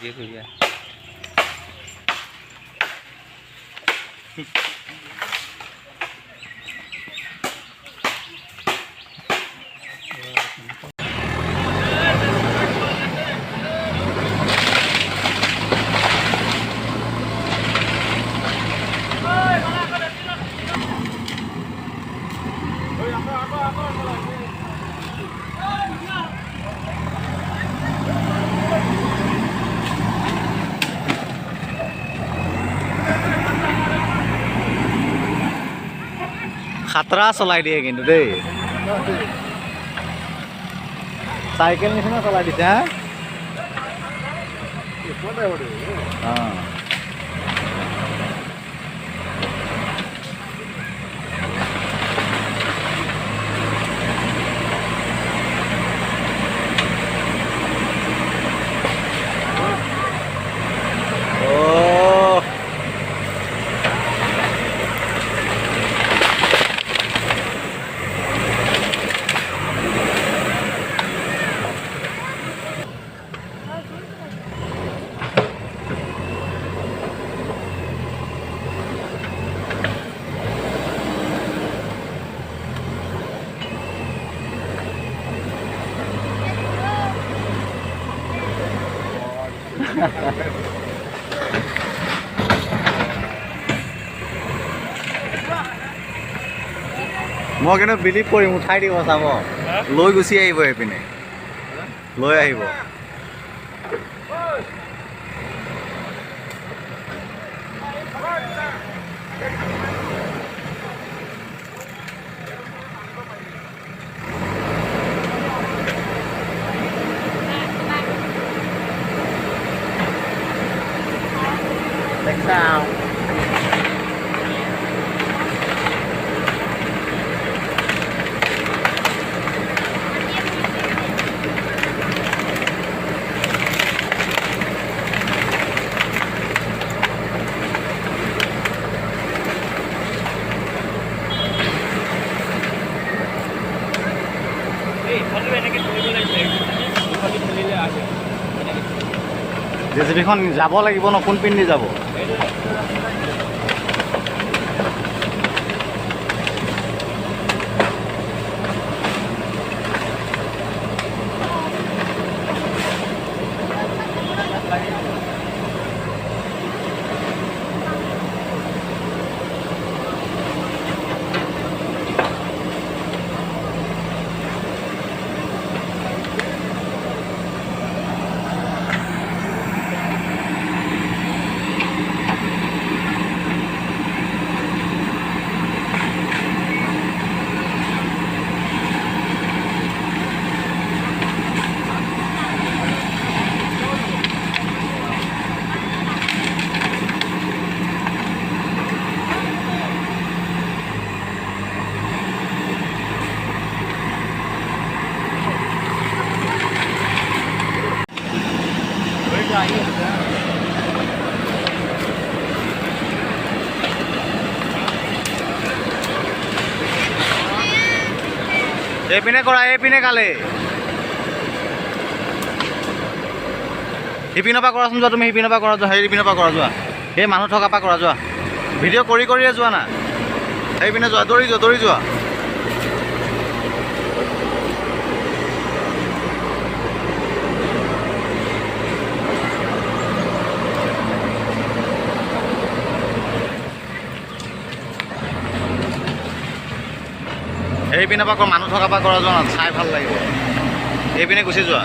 দিয়ে কইয়া খাতৰা চলাই দিয়ে কিন্তু দেই চাইকেল নিচিনা চলাই দিছে হা মই কিন্তু বিলিভ কৰিম উঠাই দিব চাব লৈ গুচি আহিব এইপিনে লৈ আহিব Sao? জেচিবিখন যাব লাগিব ন কোন পিন দি যাব এইপিনে কৰা এইপিনে কালে সিপিনৰ পৰা কৰাচোন যোৱা তুমি সিপিনৰ পৰা কৰা যোৱা সেইপিনৰ পৰা কৰা যোৱা সেই মানুহ থকাৰ পৰা কৰা যোৱা ভিডিঅ' কৰি কৰিয়ে যোৱা না সেইপিনে যোৱা দৌৰি যোৱা এইপিনে পৰা মানুহ থকা পৰা কৰা যোৱা চাই ভাল লাগিব এইপিনে গুচি যোৱা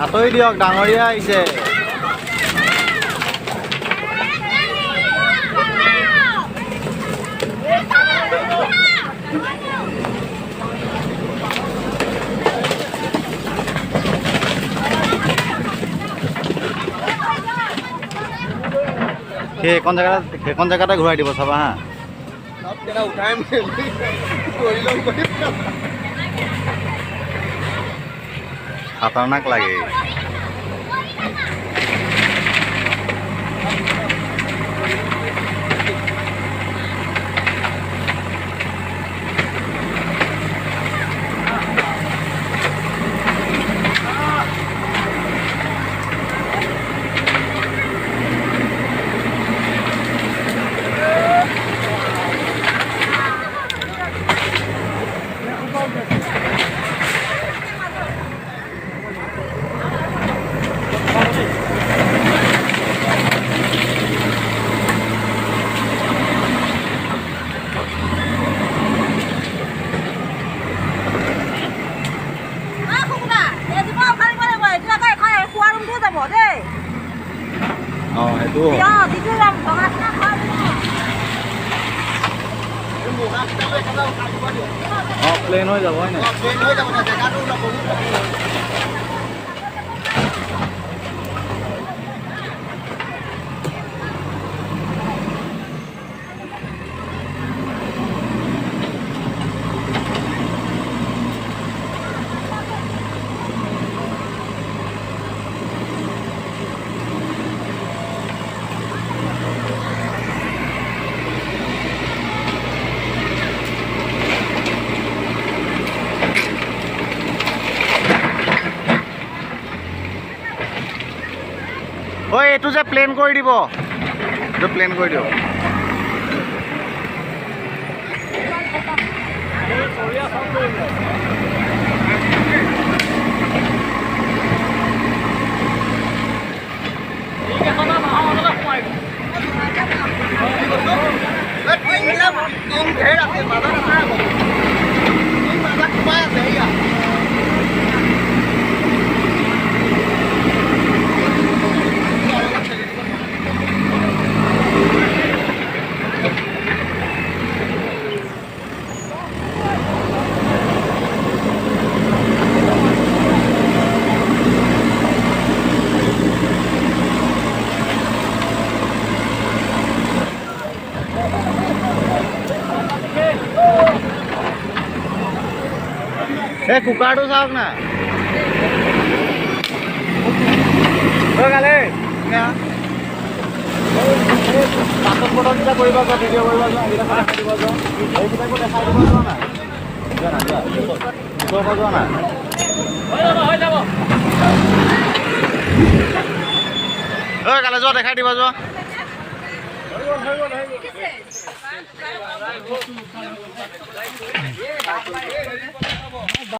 আঁতৰি দিয়ক, ডাঙৰীয়া আহিছে। সেইখন জেগাতে ঘূৰাই দিব চাবা হা। খাতাৰনাক লাগে। অঁ সেইটো অঁ প্লেন হৈ যাব হয় নাই? ঐ এইটো যে প্লেন কৰি দিব, এইটো প্লেন কৰি দিয়ক। এই কুকাৰটো চাওক না। পাছত ফটো কেইটা কৰিব যোৱা, ভিডিঅ' কৰিব যোৱা, এইকেইটা দেখাই দিব যোৱা, এইকেইটাকো দেখাই দিব যোৱা নাই। যোৱা না যোৱা, ওচৰৰ পৰা যোৱা নাই। ঐ কালে যোৱা, দেখাই দিব যোৱা।